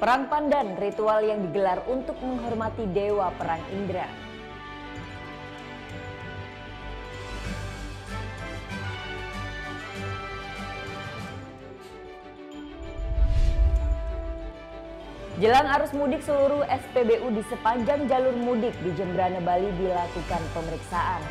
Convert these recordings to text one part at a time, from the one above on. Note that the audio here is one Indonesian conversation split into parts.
Perang Pandan, ritual yang digelar untuk menghormati Dewa Perang Indra. Jelang arus mudik, seluruh SPBU di sepanjang jalur mudik di Jembrana, Bali dilakukan pemeriksaan.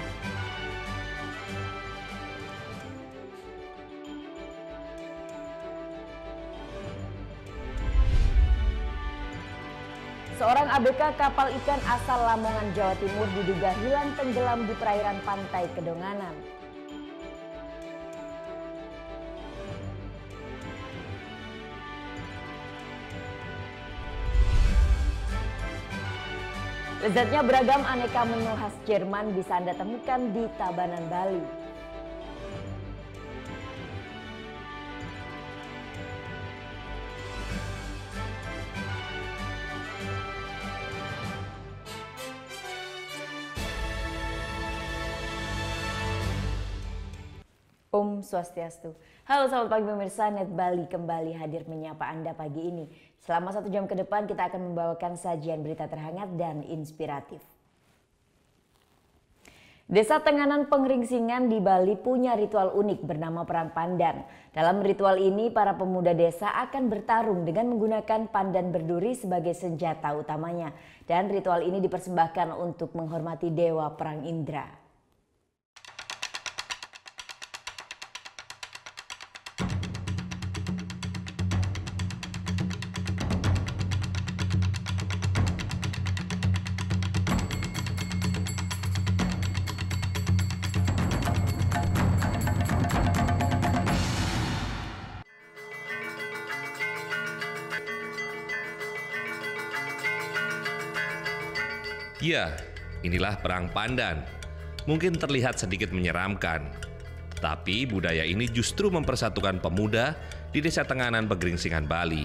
Seorang ABK kapal ikan asal Lamongan, Jawa Timur diduga hilang tenggelam di perairan pantai Kedonganan. Lezatnya beragam aneka menu khas Jerman bisa Anda temukan di Tabanan, Bali. Om Swastiastu. Halo selamat pagi pemirsa, Net Bali kembali hadir menyapa Anda pagi ini. Selama 1 jam ke depan kita akan membawakan sajian berita terhangat dan inspiratif. Desa Tenganan Pengringsingan di Bali punya ritual unik bernama Perang Pandan. Dalam ritual ini para pemuda desa akan bertarung dengan menggunakan pandan berduri sebagai senjata utamanya. Dan ritual ini dipersembahkan untuk menghormati Dewa Perang Indra. Ya, inilah Perang Pandan. Mungkin terlihat sedikit menyeramkan, tapi budaya ini justru mempersatukan pemuda di Desa Tenganan Pengringsingan, Bali.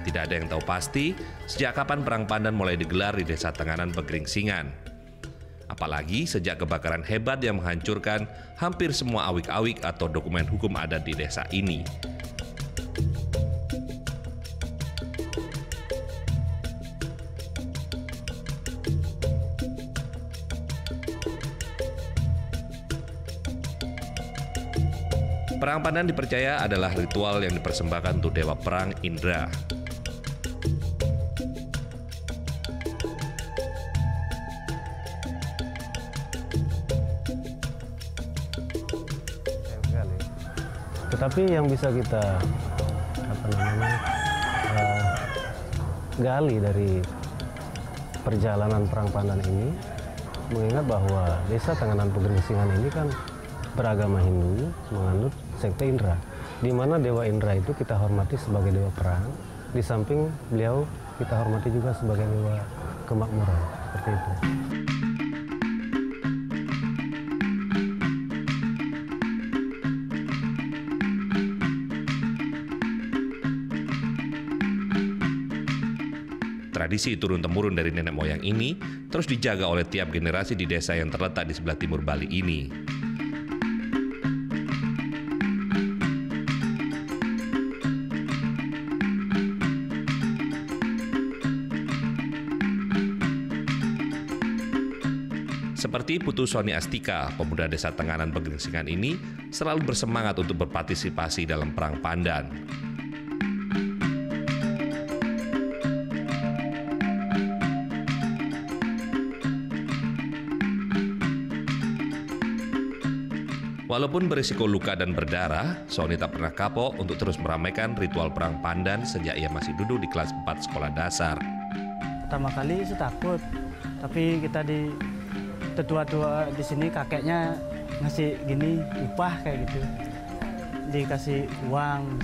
Tidak ada yang tahu pasti sejak kapan Perang Pandan mulai digelar di Desa Tenganan Pengringsingan. Apalagi sejak kebakaran hebat yang menghancurkan hampir semua awik-awik atau dokumen hukum adat di desa ini. Perang Pandan dipercaya adalah ritual yang dipersembahkan untuk Dewa Perang Indra. Tetapi yang bisa kita gali dari perjalanan Perang Pandan ini, mengingat bahwa Desa Tenganan Pengringsingan ini kan beragama Hindu, menganut sekte Indra, di mana Dewa Indra itu kita hormati sebagai Dewa Perang, di samping beliau kita hormati juga sebagai Dewa Kemakmuran, seperti itu. Tradisi turun-temurun dari nenek moyang ini terus dijaga oleh tiap generasi di desa yang terletak di sebelah timur Bali ini. Seperti Putu Soni Astika, pemuda Desa Tenganan Pengringsingan ini selalu bersemangat untuk berpartisipasi dalam Perang Pandan. Walaupun berisiko luka dan berdarah, Soni tak pernah kapok untuk terus meramaikan ritual Perang Pandan sejak ia masih duduk di kelas 4 sekolah dasar. Pertama kali saya takut, tapi kita di tetua-tua di sini kakeknya ngasih gini upah kayak gitu, dikasih uang,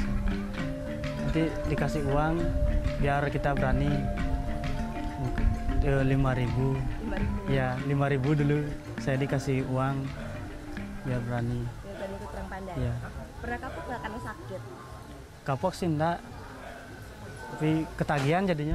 nanti dikasih uang biar kita berani. 5.000, ya 5.000 dulu saya dikasih uang. Biar berani. Biar berani ikut Perang Pandan. Ya. Pernah kapok nggak karena sakit? Kapok sih enggak, tapi ketagihan jadinya.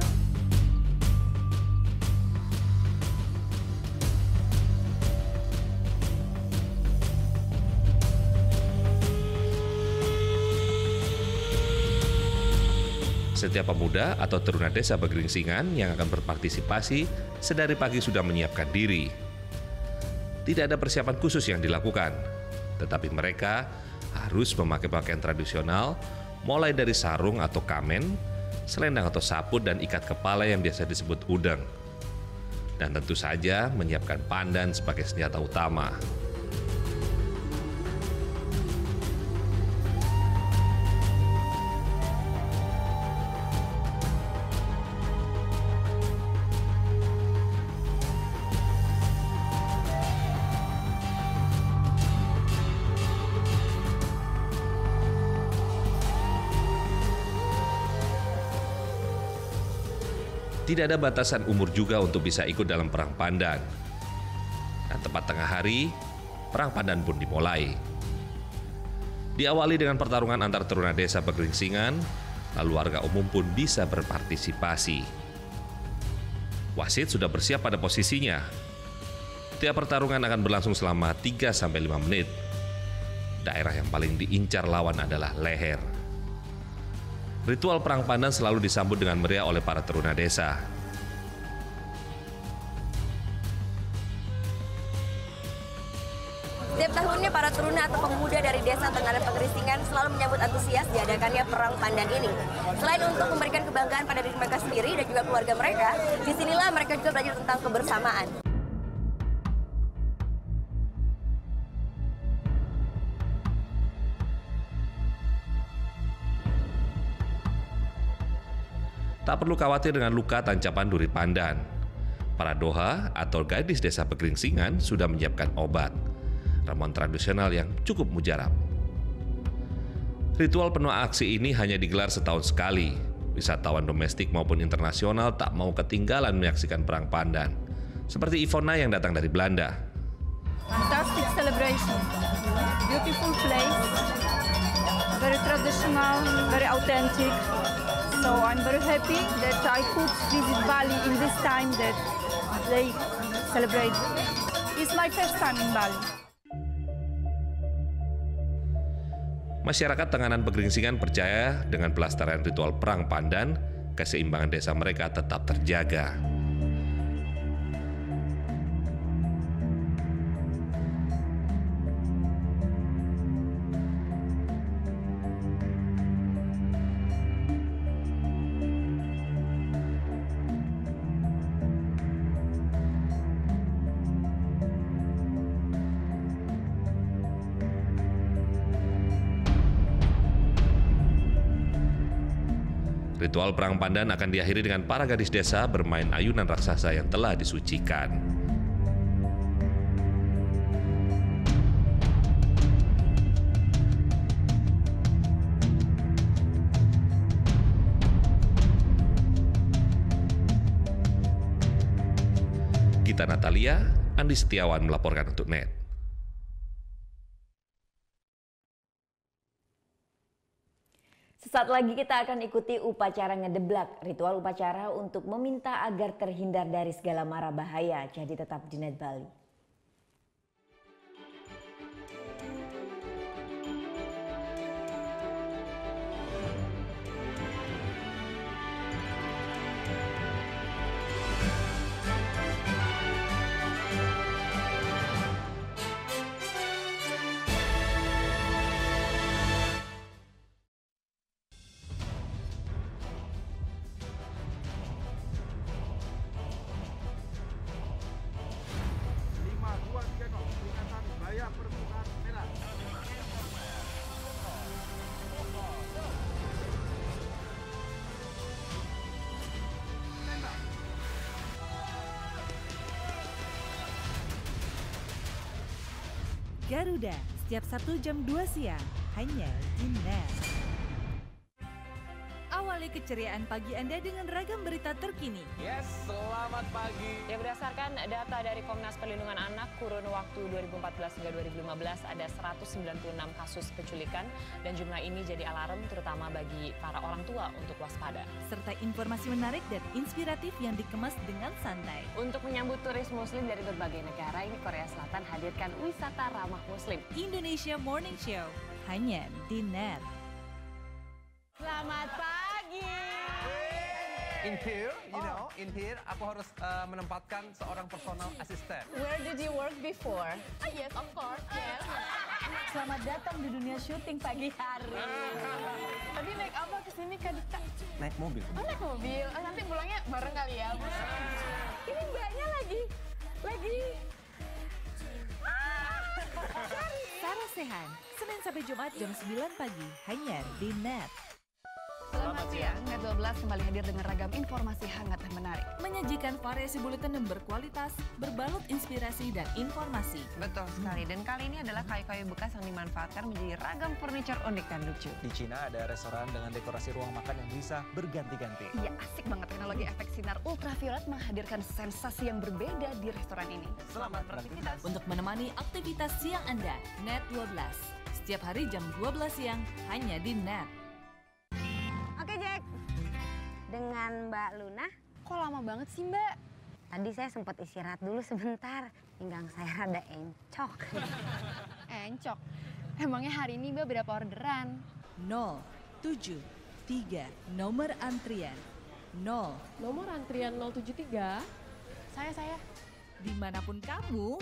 Setiap pemuda atau teruna desa Pegeringsingan yang akan berpartisipasi sedari pagi sudah menyiapkan diri. Tidak ada persiapan khusus yang dilakukan, tetapi mereka harus memakai pakaian tradisional, mulai dari sarung atau kamen, selendang atau saput, dan ikat kepala yang biasa disebut udeng. Dan tentu saja menyiapkan pandan sebagai senjata utama. Tidak ada batasan umur juga untuk bisa ikut dalam perang pandan. Dan tepat tengah hari, perang pandan pun dimulai. Diawali dengan pertarungan antar teruna desa Pegeringsingan, lalu warga umum pun bisa berpartisipasi. Wasit sudah bersiap pada posisinya. Tiap pertarungan akan berlangsung selama 3-5 menit. Daerah yang paling diincar lawan adalah leher. Ritual perang pandan selalu disambut dengan meriah oleh para teruna desa. Setiap tahunnya para teruna atau pemuda dari desa Tenganan Pegeringsingan selalu menyambut antusias diadakannya perang pandan ini. Selain untuk memberikan kebanggaan pada diri mereka sendiri dan juga keluarga mereka, disinilah mereka juga belajar tentang kebersamaan. Tak perlu khawatir dengan luka tancapan duri pandan. Para doha atau gadis desa Pegeringsingan sudah menyiapkan obat, ramuan tradisional yang cukup mujarab. Ritual penuh aksi ini hanya digelar setahun sekali. Wisatawan domestik maupun internasional tak mau ketinggalan menyaksikan perang pandan. Seperti Ivona yang datang dari Belanda. Fantastic celebration, beautiful place, very traditional, very authentic. So I'm very happy that I could visit Bali in this time that they celebrate. It's my first time in Bali. Masyarakat Tenganan Pegeringsingan percaya dengan pelestarian ritual perang pandan, keseimbangan desa mereka tetap terjaga. Ritual perang pandan akan diakhiri dengan para gadis desa bermain ayunan raksasa yang telah disucikan. Gita Natalia, Andi Setiawan melaporkan untuk NET. Sesaat lagi kita akan ikuti upacara ngedeblak, ritual upacara untuk meminta agar terhindar dari segala mara bahaya. Jadi tetap di NET Bali. Garuda, setiap Sabtu jam 2 siang, hanya di NET. Awali keceriaan pagi Anda dengan ragam berita terkini. Yes, selamat pagi. Ya, berdasarkan data dari Komnas Perlindungan Anak, kurun waktu 2014 hingga 2015 ada 196 kasus penculikan dan jumlah ini jadi alarm terutama bagi para orang tua untuk waspada. Serta informasi menarik dan inspiratif yang dikemas dengan santai. Untuk menyambut turis muslim dari berbagai negara, ini Korea Selatan hadirkan wisata ramah muslim. Indonesia Morning Show, hanya di NET. Selamat pagi. In here, in here aku harus menempatkan seorang personal assistant. Where did you work before? Yes, of course. Yes. Selamat datang di dunia syuting pagi hari. Tadi naik apa ke sini Kak Dika? Naik mobil. Oh, naik mobil. Nanti pulangnya bareng kali ya. Ini mbaknya lagi. Sarasehan, Senin sampai Jumat jam 9 pagi, hanya di NET. Selamat siang, Net 12 kembali hadir dengan ragam informasi hangat dan menarik. Menyajikan variasi buletin yang berkualitas, berbalut inspirasi dan informasi. Betul sekali, dan kali ini adalah kayu-kayu bekas yang dimanfaatkan menjadi ragam furniture unik dan lucu. Di Cina ada restoran dengan dekorasi ruang makan yang bisa berganti-ganti. Iya, asik banget teknologi efek sinar ultraviolet menghadirkan sensasi yang berbeda di restoran ini. Selamat beraktivitas. Untuk menemani aktivitas siang Anda, NET 12. Setiap hari jam 12 siang, hanya di NET. Oke Jack, dengan Mbak Luna. Kok lama banget sih Mbak? Tadi saya sempat istirahat dulu sebentar, pinggang saya rada encok. Encok? Emangnya hari ini Mbak berapa orderan? 073, nomor antrian 0. Nomor antrian 073. Saya. Dimanapun kamu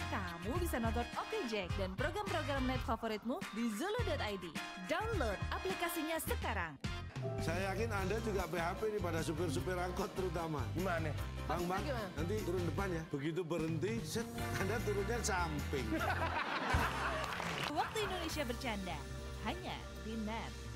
bisa nonton Oke Jack dan program-program net favoritmu di Zulu.id. Download aplikasinya sekarang. Saya yakin Anda juga PHP nih pada supir-supir angkot terutama. Gimana? Bang, nanti turun depan ya. Begitu berhenti, set, Anda turunnya samping. Waktu Indonesia bercanda, hanya di NET.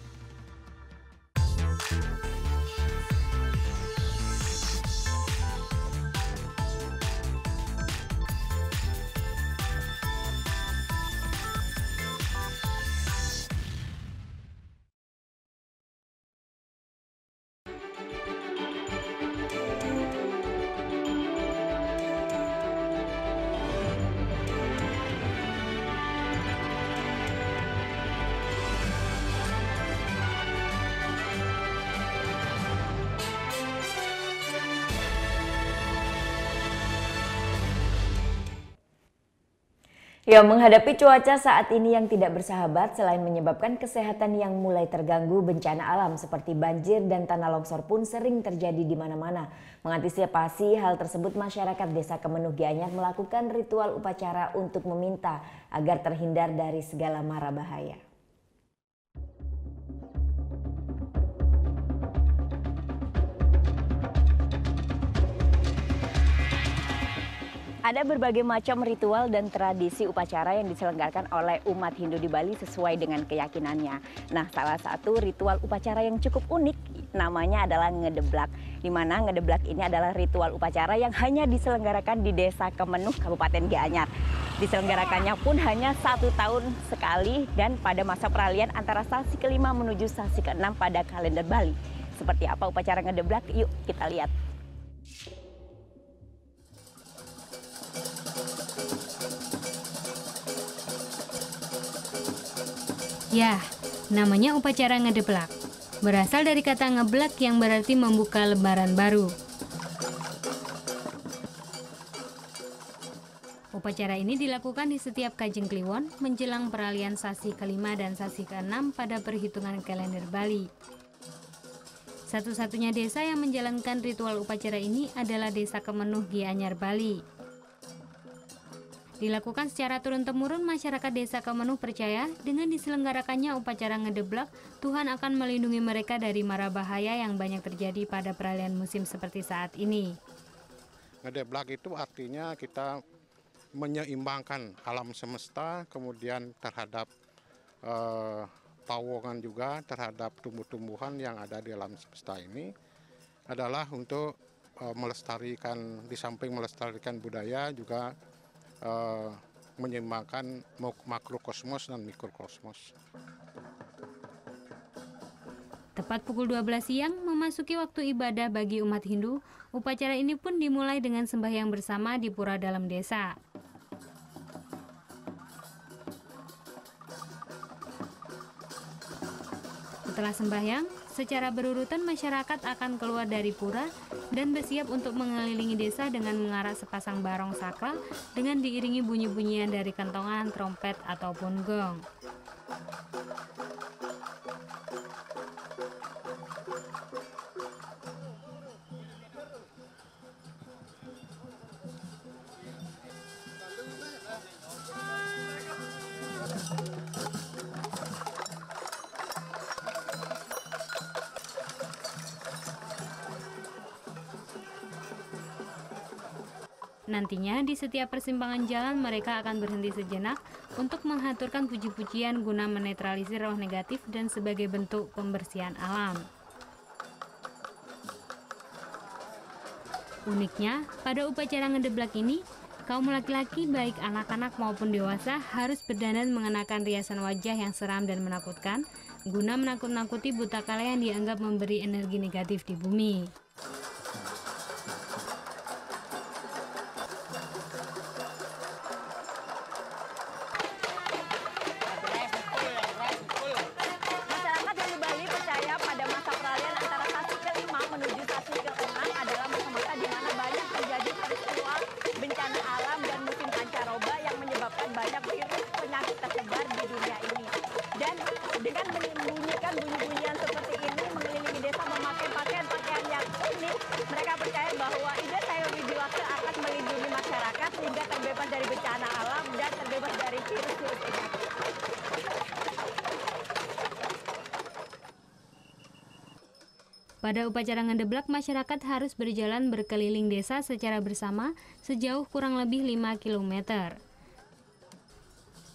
Ya, menghadapi cuaca saat ini yang tidak bersahabat, selain menyebabkan kesehatan yang mulai terganggu, bencana alam seperti banjir dan tanah longsor pun sering terjadi di mana-mana. Mengantisipasi hal tersebut, masyarakat Desa Kemenuh Gianyar melakukan ritual upacara untuk meminta agar terhindar dari segala mara bahaya. Ada berbagai macam ritual dan tradisi upacara yang diselenggarakan oleh umat Hindu di Bali sesuai dengan keyakinannya. Nah, salah satu ritual upacara yang cukup unik namanya adalah ngedeblak. Di mana ngedeblak ini adalah ritual upacara yang hanya diselenggarakan di Desa Kemenuh, Kabupaten Gianyar. Diselenggarakannya pun hanya 1 tahun sekali dan pada masa peralihan antara sasi ke-5 menuju sasi ke-6 pada kalender Bali. Seperti apa upacara ngedeblak? Yuk kita lihat. Ya, namanya upacara ngedeblak. Berasal dari kata ngeblak yang berarti membuka lembaran baru. Upacara ini dilakukan di setiap Kajeng Kliwon menjelang peralihan sasi ke-5 dan sasi ke-6 pada perhitungan kalender Bali. Satu-satunya desa yang menjalankan ritual upacara ini adalah Desa Kemenuh Gianyar, Bali. Dilakukan secara turun-temurun, masyarakat Desa Kemenuh percaya dengan diselenggarakannya upacara ngedeblak, Tuhan akan melindungi mereka dari mara bahaya yang banyak terjadi pada peralihan musim seperti saat ini. Ngedeblak itu artinya kita menyeimbangkan alam semesta, kemudian terhadap pawongan juga, terhadap tumbuh-tumbuhan yang ada di alam semesta ini, adalah untuk melestarikan, di samping melestarikan budaya juga menyeimbangkan makrokosmos dan mikrokosmos. Tepat pukul 12 siang memasuki waktu ibadah bagi umat Hindu, upacara ini pun dimulai dengan sembahyang bersama di pura dalam desa. Setelah sembahyang, secara berurutan masyarakat akan keluar dari pura dan bersiap untuk mengelilingi desa dengan mengarak sepasang barong sakral dengan diiringi bunyi-bunyian dari kentongan, trompet, ataupun gong. Nantinya di setiap persimpangan jalan mereka akan berhenti sejenak untuk menghaturkan puji-pujian guna menetralisir roh negatif dan sebagai bentuk pembersihan alam. Uniknya, pada upacara ngedeblak ini, kaum laki-laki baik anak-anak maupun dewasa harus berdandan mengenakan riasan wajah yang seram dan menakutkan guna menakut-nakuti buta kala yang dianggap memberi energi negatif di bumi. Masyarakat di Bali percaya pada masa peralihan antara Sasi ke-5 menuju Sasi ke-6 adalah masa-masa di mana banyak terjadi peristiwa bencana alam dan musim pancaroba yang menyebabkan banyak virus penyakit tersebar di dunia ini. Dan dengan membunyikan bunyi-bunyian seperti ini mengelilingi desa memakai pakaian yang unik, mereka percaya bahwa ide Sayur Wijiwaksa akan melindungi masyarakat sehingga terbebas dari bencana alam dan terbebas dari virus-virus penyakit. Pada upacara ngedeblak, masyarakat harus berjalan berkeliling desa secara bersama sejauh kurang lebih 5 km.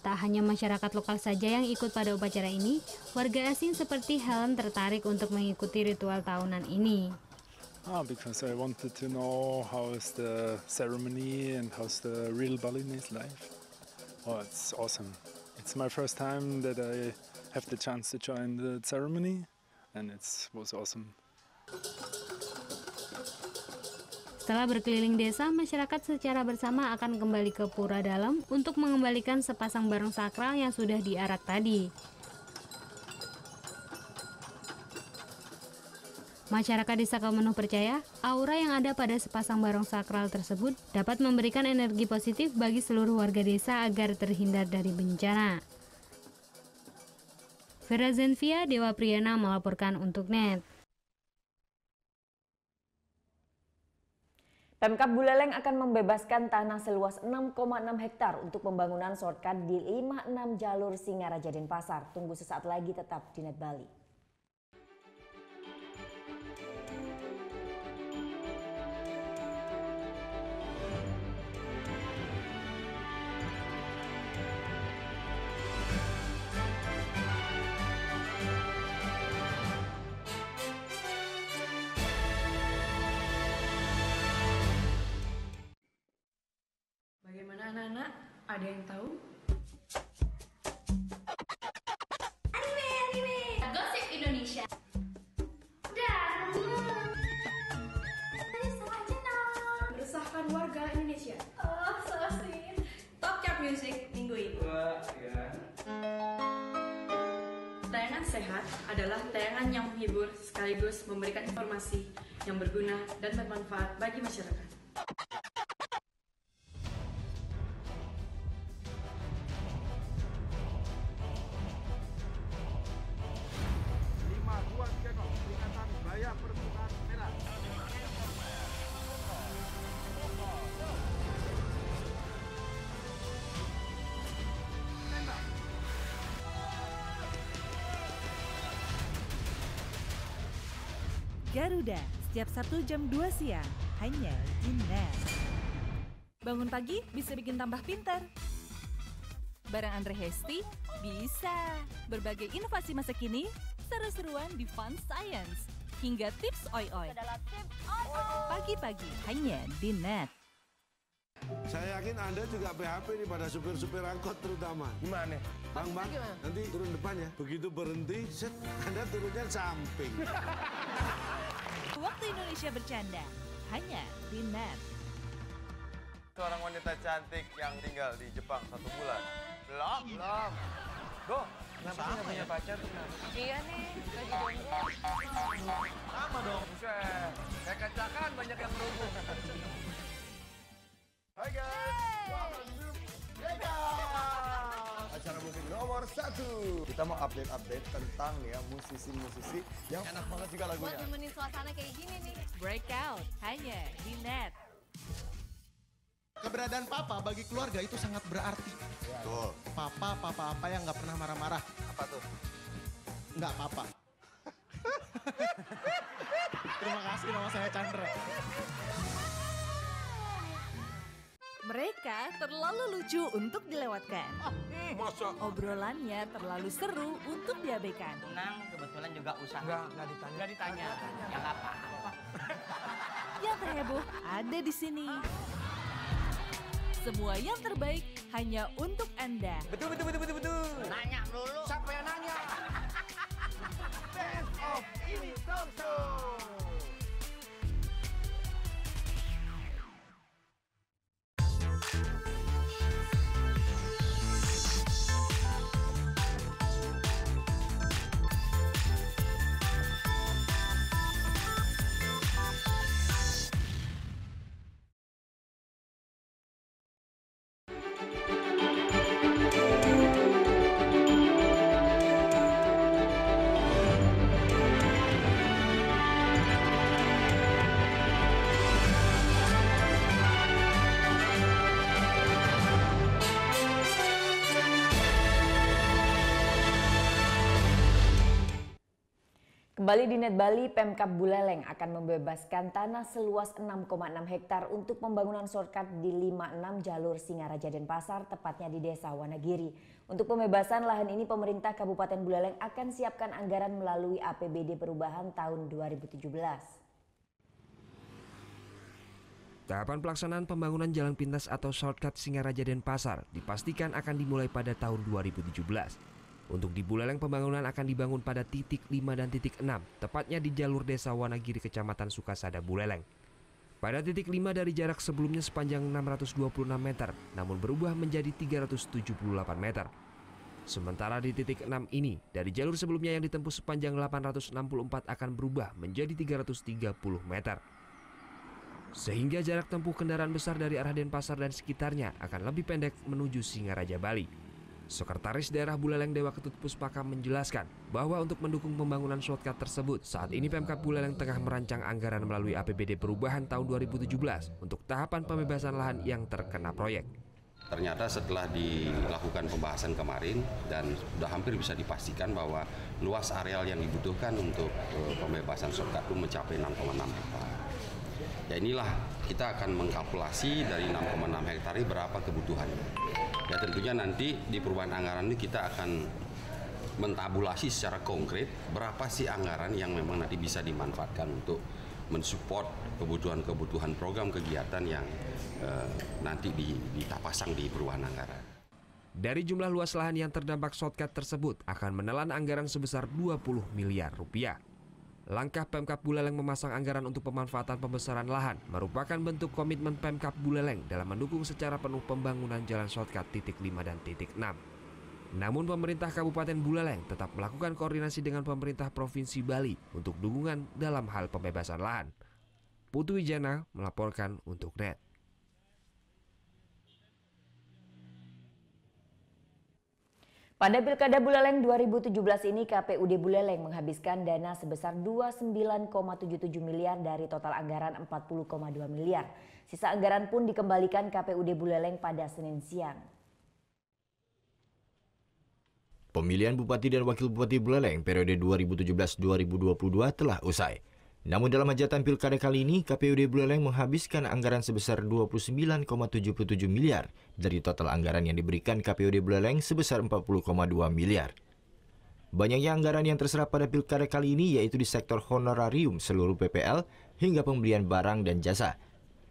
Tak hanya masyarakat lokal saja yang ikut pada upacara ini, warga asing seperti Helen tertarik untuk mengikuti ritual tahunan ini. Because I wanted to know how is the ceremony and how's the real Balinese life. Oh, it's awesome. It's my first time that I have the chance to join the ceremony, and it was awesome. Setelah berkeliling desa, masyarakat secara bersama akan kembali ke pura dalam untuk mengembalikan sepasang barong sakral yang sudah diarak tadi. Masyarakat desa Kaumenuh percaya, aura yang ada pada sepasang barong sakral tersebut dapat memberikan energi positif bagi seluruh warga desa agar terhindar dari bencana. Vera Zenvia, Dewa Priyana melaporkan untuk NET. Pemkab Buleleng akan membebaskan tanah seluas 6,6 hektar untuk pembangunan shortcut di 56 jalur Singaraja Denpasar. Tunggu sesaat lagi, tetap di NET Bali. Bagaimana anak-anak? Ada yang tahu? Anime. Gosip Indonesia. Meresahkan warga Indonesia. Oh, so sweet. Top chart music minggu ini. Tayangan sehat adalah tayangan yang menghibur sekaligus memberikan informasi yang berguna dan bermanfaat bagi masyarakat. Garuda, setiap Sabtu jam 2 siang, hanya di NET. Bangun pagi bisa bikin tambah pintar. Bareng Andre Hesti, bisa. Berbagai inovasi masa kini, seru-seruan di Fun Science, hingga tips oi-oi. Pagi-pagi, hanya di NET. Saya yakin Anda juga PHP nih pada supir-supir angkot terutama. Gimana? Bang, nanti turun depan ya. Begitu berhenti, set, Anda turunnya samping. Waktu Indonesia bercanda, hanya di NET. Seorang wanita cantik yang tinggal di Jepang 1 bulan. Belum. Go, kenapa nggak punya pacar tuh? Iya nih, lagi jomblo. Sama dong, buset. Kayak kacakan banyak yang berhubung. Hai guys, welcome to Breakout, acara musik nomor 1. Kita mau update tentang ya musisi-musisi yang enak banget juga lagunya. Buat nemenin suasana kayak gini nih. Breakout, hanya di NET. Keberadaan papa bagi keluarga itu sangat berarti. Betul. Papa apa yang nggak pernah marah-marah. Apa tuh? Nggak apa-apa. Terima kasih, nama saya Chandra. Mereka terlalu lucu untuk dilewatkan. Masa? Obrolannya terlalu seru untuk diabaikan. Tenang, kebetulan juga usaha. Nggak ditanya. Ya nggak apa-apa. Yang terheboh ada di sini. Semua yang terbaik hanya untuk Anda. Betul. Nanya dulu. Siapa yang nanya? Best of Ini Talk Show. Kembali di Net Bali, Pemkab Buleleng akan membebaskan tanah seluas 6,6 hektar untuk pembangunan shortcut di 56 jalur Singaraja Denpasar, tepatnya di Desa Wanagiri. Untuk pembebasan lahan ini, pemerintah Kabupaten Buleleng akan siapkan anggaran melalui APBD perubahan tahun 2017. Tahapan pelaksanaan pembangunan jalan pintas atau shortcut Singaraja Denpasar dipastikan akan dimulai pada tahun 2017. Untuk di Buleleng, pembangunan akan dibangun pada titik 5 dan titik 6, tepatnya di jalur Desa Wanagiri, Kecamatan Sukasada, Buleleng. Pada titik 5 dari jarak sebelumnya sepanjang 626 meter, namun berubah menjadi 378 meter. Sementara di titik 6 ini, dari jalur sebelumnya yang ditempuh sepanjang 864 akan berubah menjadi 330 meter. Sehingga jarak tempuh kendaraan besar dari arah Denpasar dan sekitarnya akan lebih pendek menuju Singaraja, Bali. Sekretaris Daerah Buleleng Dewa Ketut Puspaka menjelaskan bahwa untuk mendukung pembangunan shortcut tersebut, saat ini Pemkab Buleleng tengah merancang anggaran melalui APBD perubahan tahun 2017 untuk tahapan pembebasan lahan yang terkena proyek. Ternyata setelah dilakukan pembahasan kemarin dan sudah hampir bisa dipastikan bahwa luas areal yang dibutuhkan untuk pembebasan shortcut itu mencapai 6,6 hektar. Ya inilah kita akan mengkalkulasi dari 6,6 hektar ini berapa kebutuhannya. Ya tentunya nanti di perubahan anggaran ini kita akan mentabulasi secara konkret berapa sih anggaran yang memang nanti bisa dimanfaatkan untuk mensupport kebutuhan-kebutuhan program kegiatan yang nanti ditapasang di perubahan anggaran. Dari jumlah luas lahan yang terdampak shortcut tersebut akan menelan anggaran sebesar 20 miliar rupiah. Langkah Pemkab Buleleng memasang anggaran untuk pemanfaatan pembesaran lahan merupakan bentuk komitmen Pemkab Buleleng dalam mendukung secara penuh pembangunan jalan shortcut titik 5 dan titik 6. Namun pemerintah Kabupaten Buleleng tetap melakukan koordinasi dengan pemerintah Provinsi Bali untuk dukungan dalam hal pembebasan lahan. Putu Wijana melaporkan untuk NET. Pada Pilkada Buleleng 2017 ini, KPUD Buleleng menghabiskan dana sebesar 29,77 miliar dari total anggaran 40,2 miliar. Sisa anggaran pun dikembalikan KPUD Buleleng pada Senin siang. Pemilihan Bupati dan Wakil Bupati Buleleng periode 2017-2022 telah usai. Namun dalam hajatan Pilkada kali ini, KPUD Buleleng menghabiskan anggaran sebesar 29,77 miliar dari total anggaran yang diberikan KPUD Buleleng sebesar 40,2 miliar. Banyaknya anggaran yang terserap pada Pilkada kali ini yaitu di sektor honorarium seluruh PPL hingga pembelian barang dan jasa.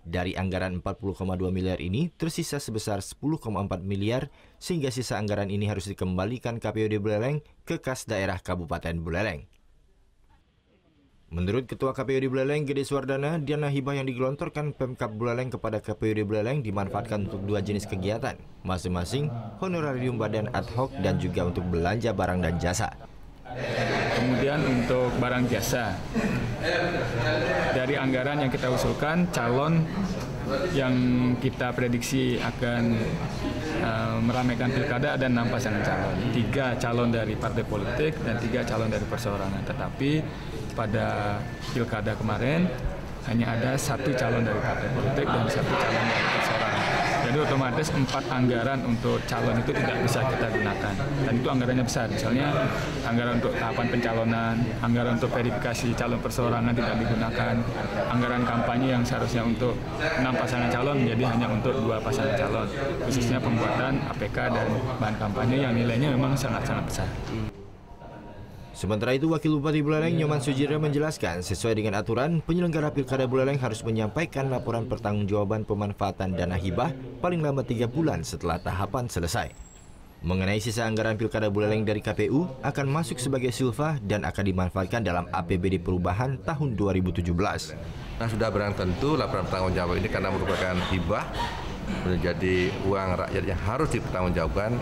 Dari anggaran 40,2 miliar ini tersisa sebesar 10,4 miliar sehingga sisa anggaran ini harus dikembalikan KPUD Buleleng ke kas daerah Kabupaten Buleleng. Menurut Ketua KPUD Buleleng Gede Suwardana, dana hibah yang digelontorkan Pemkab Buleleng kepada KPUD Buleleng dimanfaatkan untuk dua jenis kegiatan, masing-masing honorarium badan ad hoc dan juga untuk belanja barang dan jasa. Kemudian untuk barang jasa, dari anggaran yang kita usulkan, calon yang kita prediksi akan meramaikan pilkada ada 6 pasangan calon, 3 calon dari partai politik dan 3 calon dari perseorangan. Tetapi pada pilkada kemarin hanya ada 1 calon dari partai politik dan 1 calon dari perseorangan. Jadi otomatis 4 anggaran untuk calon itu tidak bisa kita gunakan. Dan itu anggarannya besar. Misalnya anggaran untuk tahapan pencalonan, anggaran untuk verifikasi calon perseorangan tidak digunakan, anggaran kampanye yang seharusnya untuk 6 pasangan calon menjadi hanya untuk 2 pasangan calon. Khususnya pembuatan APK dan bahan kampanye yang nilainya memang sangat-sangat besar. Sementara itu, Wakil Bupati Buleleng Nyoman Sujira menjelaskan sesuai dengan aturan, penyelenggara Pilkada Buleleng harus menyampaikan laporan pertanggungjawaban pemanfaatan dana hibah paling lambat 3 bulan setelah tahapan selesai. Mengenai sisa anggaran Pilkada Buleleng dari KPU akan masuk sebagai silva dan akan dimanfaatkan dalam APBD perubahan tahun 2017. Nah, sudah barang tentu laporan pertanggungjawaban ini karena merupakan hibah menjadi uang rakyat yang harus dipertanggungjawabkan,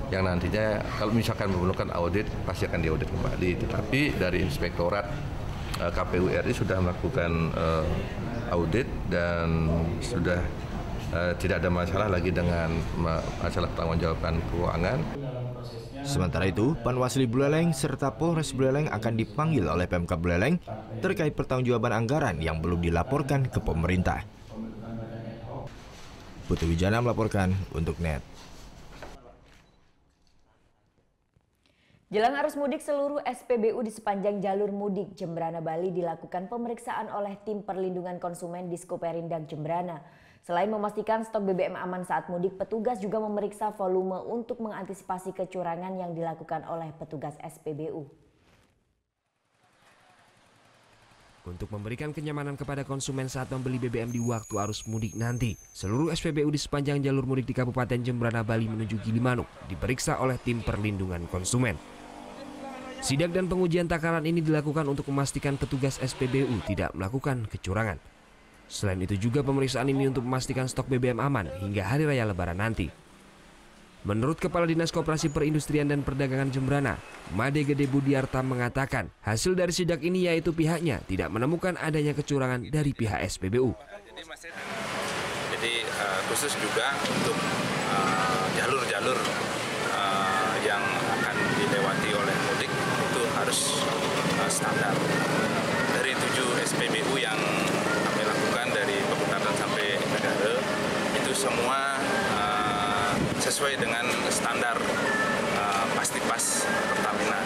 yang nantinya kalau misalkan memerlukan audit pasti akan diaudit kembali. Tetapi dari Inspektorat KPU RI sudah melakukan audit dan sudah tidak ada masalah lagi dengan masalah pertanggungjawaban keuangan. Sementara itu, Panwasli Buleleng serta Polres Buleleng akan dipanggil oleh Pemkab Buleleng terkait pertanggungjawaban anggaran yang belum dilaporkan ke pemerintah. Putu Wijana melaporkan untuk NET. Jelang arus mudik, seluruh SPBU di sepanjang jalur mudik Jembrana Bali dilakukan pemeriksaan oleh tim perlindungan konsumen Diskoperindak Jembrana. Selain memastikan stok BBM aman saat mudik, petugas juga memeriksa volume untuk mengantisipasi kecurangan yang dilakukan oleh petugas SPBU. Untuk memberikan kenyamanan kepada konsumen saat membeli BBM di waktu arus mudik nanti, seluruh SPBU di sepanjang jalur mudik di Kabupaten Jembrana Bali menuju Gilimanuk diperiksa oleh tim perlindungan konsumen. Sidak dan pengujian takaran ini dilakukan untuk memastikan petugas SPBU tidak melakukan kecurangan. Selain itu juga pemeriksaan ini untuk memastikan stok BBM aman hingga Hari Raya Lebaran nanti. Menurut Kepala Dinas Koperasi Perindustrian dan Perdagangan Jembrana, Made Gede Budiarta mengatakan hasil dari sidak ini yaitu pihaknya tidak menemukan adanya kecurangan dari pihak SPBU. Jadi khusus juga untuk jalur-jalur yang akan dilewati oleh mudik itu harus standar. Dari 7 SPBU yang kami lakukan dari Pekutan sampai Negara itu semua sesuai dengan standar pasti pas Pertamina.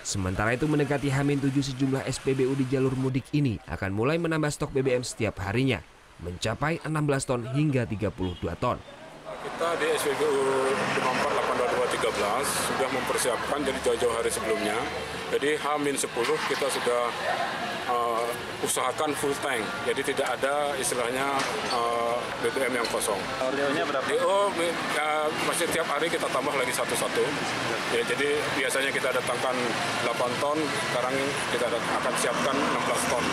Sementara itu mendekati H-7 sejumlah SPBU di jalur mudik ini akan mulai menambah stok BBM setiap harinya, mencapai 16 ton hingga 32 ton. Kita di SPBU 548213 sudah mempersiapkan dari jauh-jauh hari sebelumnya. Jadi H-10 kita sudah usahakan full tank. Jadi tidak ada istilahnya BBM yang kosong. DO-nya berapa? DO masih tiap hari kita tambah lagi satu-satu. Ya, jadi biasanya kita datangkan 8 ton, sekarang kita akan siapkan 16 ton.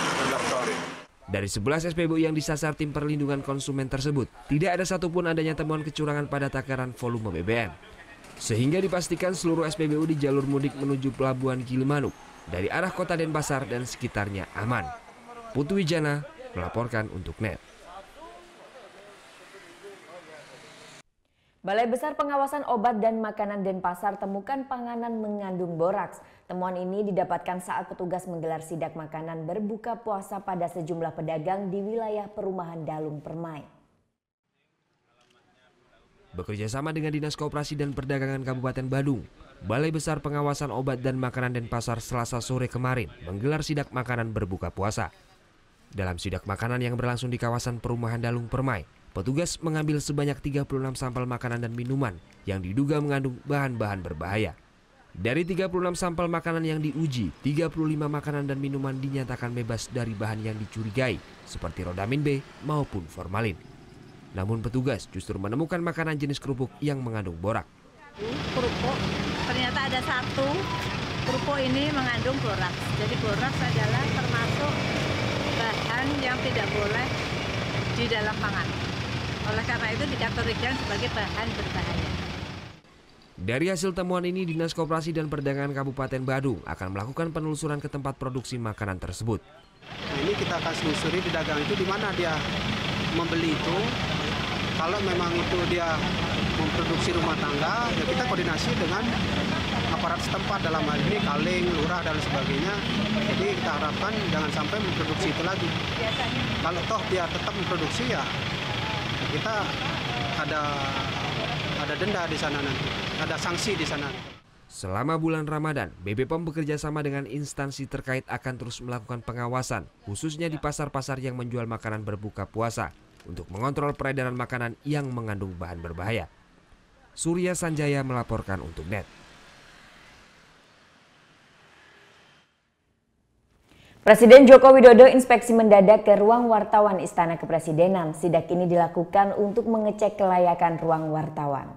Dari 11 SPBU yang disasar tim perlindungan konsumen tersebut, tidak ada satupun adanya temuan kecurangan pada takaran volume BBM. Sehingga dipastikan seluruh SPBU di jalur mudik menuju Pelabuhan Gilimanuk dari arah Kota Denpasar dan sekitarnya aman. Putu Wijana melaporkan untuk NET. Balai Besar Pengawasan Obat dan Makanan Denpasar temukan panganan mengandung boraks. Temuan ini didapatkan saat petugas menggelar sidak makanan berbuka puasa pada sejumlah pedagang di wilayah perumahan Dalung Permai. Bekerja sama dengan Dinas Koperasi dan Perdagangan Kabupaten Badung, Balai Besar Pengawasan Obat dan Makanan Denpasar Selasa sore kemarin menggelar sidak makanan berbuka puasa. Dalam sidak makanan yang berlangsung di kawasan perumahan Dalung Permai, petugas mengambil sebanyak 36 sampel makanan dan minuman yang diduga mengandung bahan-bahan berbahaya. Dari 36 sampel makanan yang diuji, 35 makanan dan minuman dinyatakan bebas dari bahan yang dicurigai, seperti rodamin B maupun formalin. Namun petugas justru menemukan makanan jenis kerupuk yang mengandung borak. Kerupuk, ternyata ada satu kerupuk ini mengandung boraks. Jadi boraks adalah termasuk bahan yang tidak boleh di dalam pangan. Oleh karena itu dikategorikan sebagai bahan berbahaya. Dari hasil temuan ini, Dinas Koperasi dan Perdagangan Kabupaten Badung akan melakukan penelusuran ke tempat produksi makanan tersebut. Nah, ini kita akan selusuri di dagang itu di mana dia membeli itu. Kalau memang itu dia memproduksi rumah tangga, ya kita koordinasi dengan aparat setempat, dalam hal ini Kaling, Lurah dan sebagainya. Jadi kita harapkan jangan sampai memproduksi itu lagi. Kalau toh dia tetap memproduksi, ya kita ada denda di sana nanti, ada sanksi di sana. Selama bulan Ramadan, BPOM bekerja sama dengan instansi terkait akan terus melakukan pengawasan, khususnya di pasar-pasar yang menjual makanan berbuka puasa, untuk mengontrol peredaran makanan yang mengandung bahan berbahaya. Surya Sanjaya melaporkan untuk NET. Presiden Joko Widodo inspeksi mendadak ke ruang wartawan Istana Kepresidenan. Sidak ini dilakukan untuk mengecek kelayakan ruang wartawan.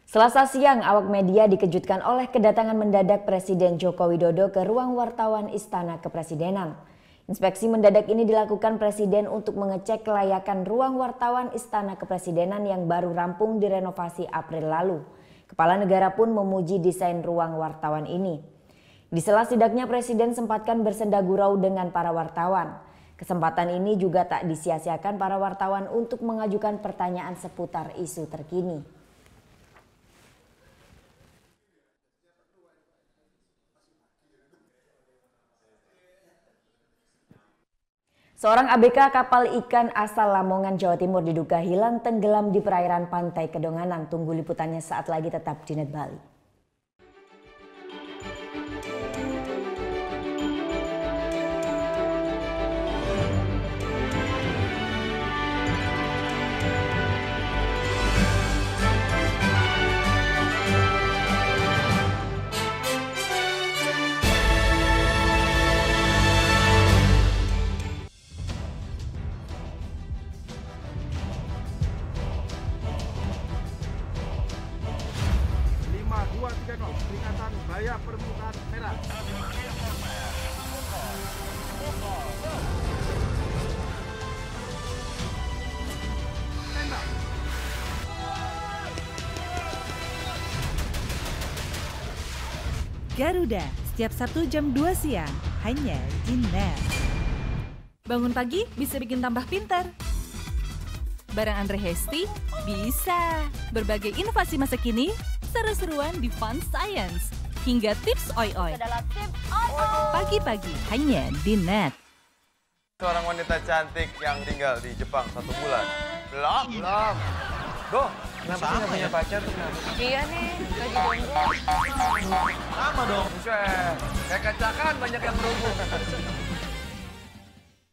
Selasa siang, awak media dikejutkan oleh kedatangan mendadak Presiden Joko Widodo ke ruang wartawan Istana Kepresidenan. Inspeksi mendadak ini dilakukan Presiden untuk mengecek kelayakan ruang wartawan Istana Kepresidenan yang baru rampung direnovasi April lalu. Kepala negara pun memuji desain ruang wartawan ini. Di sela sidaknya Presiden sempatkan bersenda gurau dengan para wartawan. Kesempatan ini juga tak disia-siakan para wartawan untuk mengajukan pertanyaan seputar isu terkini. Seorang ABK kapal ikan asal Lamongan, Jawa Timur diduga hilang tenggelam di perairan pantai Kedonganan. Tunggu liputannya saat lagi, tetap di NET Bali. Peringatan bahaya permukaan merah. Garuda, setiap Sabtu jam 2 siang, hanya di NET. Bangun pagi bisa bikin tambah pintar. Bareng Andre Hesti, bisa. Berbagai inovasi masa kini, seru-seruan di Fun Science, hingga tips oi-oi. Pagi-pagi hanya di NET. Seorang wanita cantik yang tinggal di Jepang 1 bulan. Belum. Go, kenapa sih nggak punya pacar? Iya nih, lagi jomblo. Sama dong. Buset, kayak kacakan banyak yang berhubung.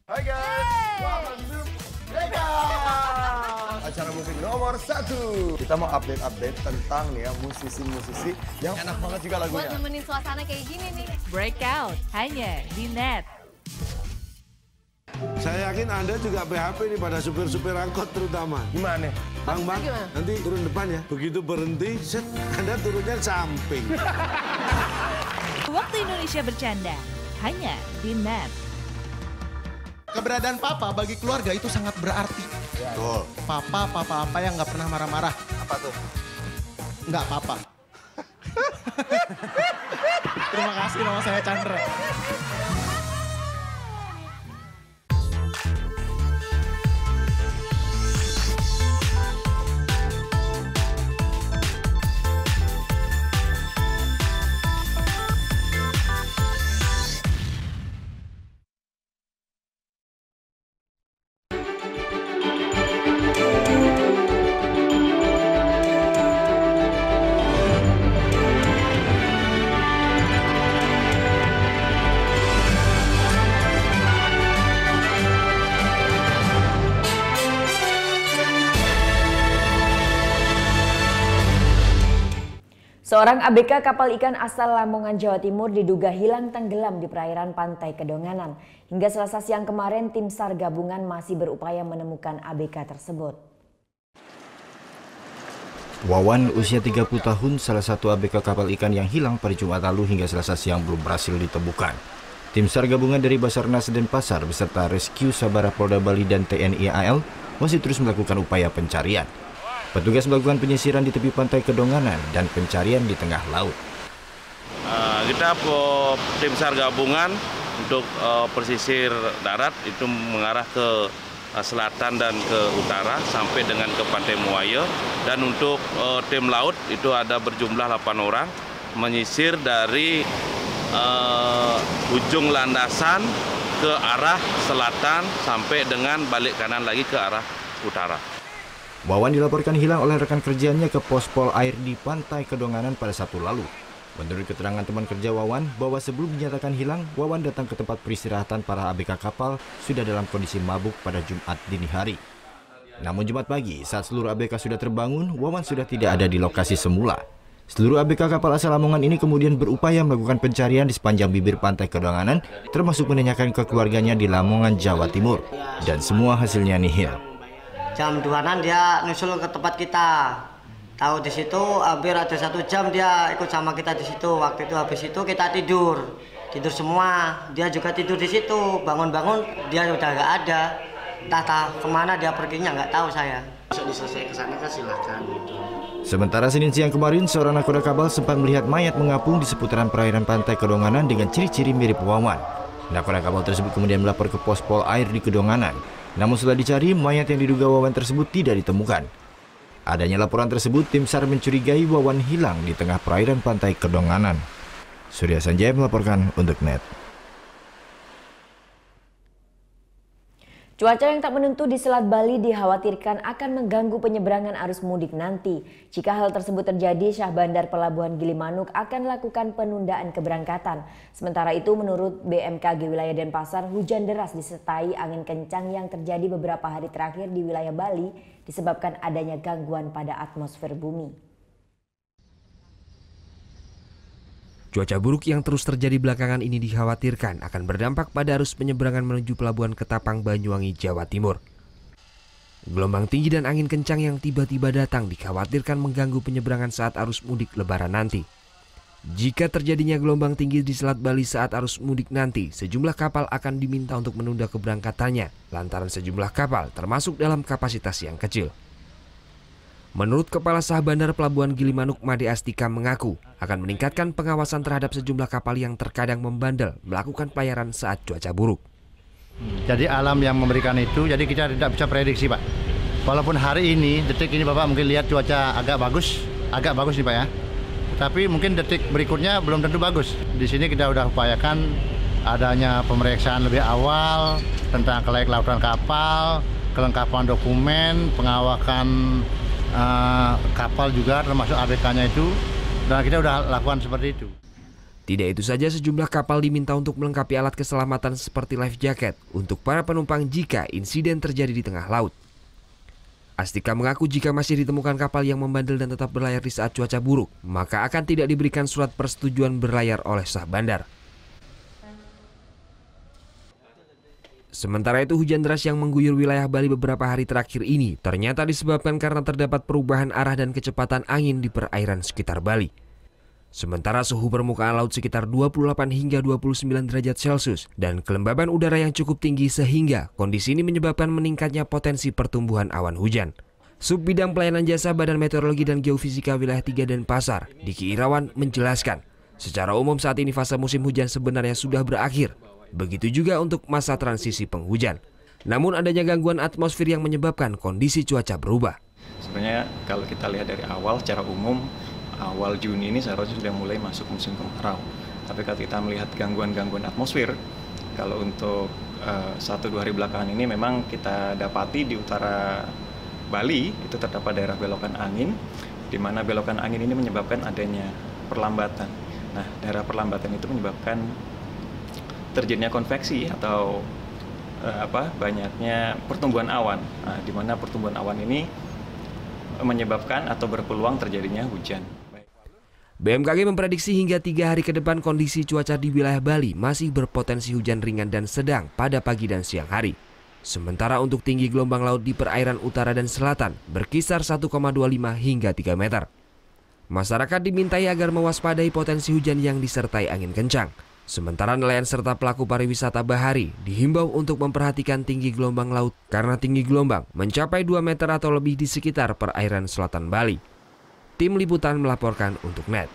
Hai guys, welcome to Breakout, acara musik nomor 1. Kita mau update tentang nih ya musisi-musisi yang enak banget juga lagunya. Buat nemenin suasana kayak gini nih. Breakout hanya di NET. Saya yakin Anda juga PHP nih pada supir-supir angkot terutama. Gimana? Bang, nanti turun depan ya. Begitu berhenti, set, Anda turunnya samping. Waktu Indonesia bercanda hanya di NET. Keberadaan papa bagi keluarga itu sangat berarti. Betul. Papa apa yang nggak pernah marah-marah. Apa tuh? Nggak apa-apa. Terima kasih, nama saya Chandra. Seorang ABK kapal ikan asal Lamongan, Jawa Timur diduga hilang tenggelam di perairan pantai Kedonganan. Hingga Selasa siang kemarin, tim SAR gabungan masih berupaya menemukan ABK tersebut. Wawan, usia 30 tahun, salah satu ABK kapal ikan yang hilang pada Jumat lalu hingga Selasa siang belum berhasil ditemukan. Tim SAR gabungan dari Basarnas Denpasar beserta Rescue Sabara Polda Bali dan TNI AL masih terus melakukan upaya pencarian. Petugas melakukan penyisiran di tepi pantai Kedonganan dan pencarian di tengah laut. Kita tim SAR gabungan untuk pesisir darat itu mengarah ke selatan dan ke utara sampai dengan ke Pantai Muayo. Dan untuk tim laut itu ada berjumlah 8 orang menyisir dari ujung landasan ke arah selatan sampai dengan balik kanan lagi ke arah utara. Wawan dilaporkan hilang oleh rekan kerjanya ke pos Pol Air di Pantai Kedonganan pada Sabtu lalu. Menurut keterangan teman kerja Wawan, bahwa sebelum dinyatakan hilang, Wawan datang ke tempat peristirahatan para ABK kapal sudah dalam kondisi mabuk pada Jumat dini hari. Namun Jumat pagi, saat seluruh ABK sudah terbangun, Wawan sudah tidak ada di lokasi semula. Seluruh ABK kapal asal Lamongan ini kemudian berupaya melakukan pencarian di sepanjang bibir Pantai Kedonganan, termasuk menanyakan ke keluarganya di Lamongan, Jawa Timur. Dan semua hasilnya nihil. Jam 2-an dia nyusul ke tempat kita. Tahu di situ hampir ada 1 jam dia ikut sama kita di situ. Waktu itu habis itu kita tidur semua. Dia juga tidur di situ. Bangun-bangun dia udah nggak ada. Entah kemana dia perginya nggak tahu saya. Bisa diselesaikan ke sana kan silakan. Sementara Senin siang kemarin, seorang nakoda kapal sempat melihat mayat mengapung di seputaran perairan Pantai Kedonganan dengan ciri-ciri mirip Wawan. Nakoda kapal tersebut kemudian melapor ke pos Pol Air di Kedonganan. Namun setelah dicari, mayat yang diduga Wawan tersebut tidak ditemukan. Adanya laporan tersebut, tim SAR mencurigai Wawan hilang di tengah perairan Pantai Kedonganan. Surya Sanjaya melaporkan untuk NET. Cuaca yang tak menentu di Selat Bali dikhawatirkan akan mengganggu penyeberangan arus mudik nanti. Jika hal tersebut terjadi, Syah Bandar Pelabuhan Gilimanuk akan lakukan penundaan keberangkatan. Sementara itu, menurut BMKG wilayah Denpasar, hujan deras disertai angin kencang yang terjadi beberapa hari terakhir di wilayah Bali disebabkan adanya gangguan pada atmosfer bumi. Cuaca buruk yang terus terjadi belakangan ini dikhawatirkan akan berdampak pada arus penyeberangan menuju Pelabuhan Ketapang, Banyuwangi, Jawa Timur. Gelombang tinggi dan angin kencang yang tiba-tiba datang dikhawatirkan mengganggu penyeberangan saat arus mudik Lebaran nanti. Jika terjadinya gelombang tinggi di Selat Bali saat arus mudik nanti, sejumlah kapal akan diminta untuk menunda keberangkatannya lantaran sejumlah kapal termasuk dalam kapasitas yang kecil. Menurut Kepala Syah Bandar Pelabuhan Gilimanuk Made Astika mengaku akan meningkatkan pengawasan terhadap sejumlah kapal yang terkadang membandel melakukan pelayaran saat cuaca buruk. Jadi alam yang memberikan itu, jadi kita tidak bisa prediksi Pak. Walaupun hari ini, detik ini Bapak mungkin lihat cuaca agak bagus nih Pak ya. Tapi mungkin detik berikutnya belum tentu bagus. Di sini kita sudah upayakan adanya pemeriksaan lebih awal tentang kelaikan kapal, kelengkapan dokumen, pengawakan kapal juga termasuk ABK-nya itu, dan kita sudah lakukan seperti itu. Tidak itu saja, sejumlah kapal diminta untuk melengkapi alat keselamatan seperti life jacket untuk para penumpang jika insiden terjadi di tengah laut. Astika mengaku jika masih ditemukan kapal yang membandel dan tetap berlayar di saat cuaca buruk, maka akan tidak diberikan surat persetujuan berlayar oleh Syah Bandar. Sementara itu, hujan deras yang mengguyur wilayah Bali beberapa hari terakhir ini ternyata disebabkan karena terdapat perubahan arah dan kecepatan angin di perairan sekitar Bali. Sementara suhu permukaan laut sekitar 28 hingga 29 derajat Celcius dan kelembaban udara yang cukup tinggi sehingga kondisi ini menyebabkan meningkatnya potensi pertumbuhan awan hujan. Sub Bidang Pelayanan Jasa Badan Meteorologi dan Geofisika Wilayah 3 Denpasar, Diki Irawan menjelaskan, secara umum saat ini fase musim hujan sebenarnya sudah berakhir. Begitu juga untuk masa transisi penghujan. Namun adanya gangguan atmosfer yang menyebabkan kondisi cuaca berubah. Sebenarnya kalau kita lihat dari awal, secara umum awal Juni ini seharusnya sudah mulai masuk musim kemarau. Tapi kalau kita melihat gangguan-gangguan atmosfer, kalau untuk 1-2 hari belakangan ini memang kita dapati di utara Bali itu terdapat daerah belokan angin, di mana belokan angin ini menyebabkan adanya perlambatan. Nah, daerah perlambatan itu menyebabkan terjadinya konveksi atau banyaknya pertumbuhan awan, di mana pertumbuhan awan ini menyebabkan atau berpeluang terjadinya hujan. BMKG memprediksi hingga 3 hari ke depan kondisi cuaca di wilayah Bali masih berpotensi hujan ringan dan sedang pada pagi dan siang hari. Sementara untuk tinggi gelombang laut di perairan utara dan selatan berkisar 1,25 hingga 3 meter. Masyarakat dimintai agar mewaspadai potensi hujan yang disertai angin kencang. Sementara nelayan serta pelaku pariwisata bahari dihimbau untuk memperhatikan tinggi gelombang laut karena tinggi gelombang mencapai 2 meter atau lebih di sekitar perairan selatan Bali. Tim Liputan melaporkan untuk NET.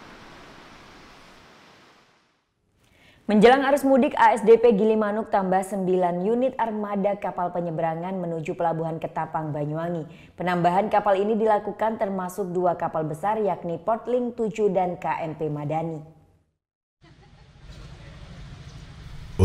Menjelang arus mudik, ASDP Gilimanuk tambah 9 unit armada kapal penyeberangan menuju Pelabuhan Ketapang, Banyuwangi. Penambahan kapal ini dilakukan termasuk 2 kapal besar yakni Portlink 7 dan KMP Madani.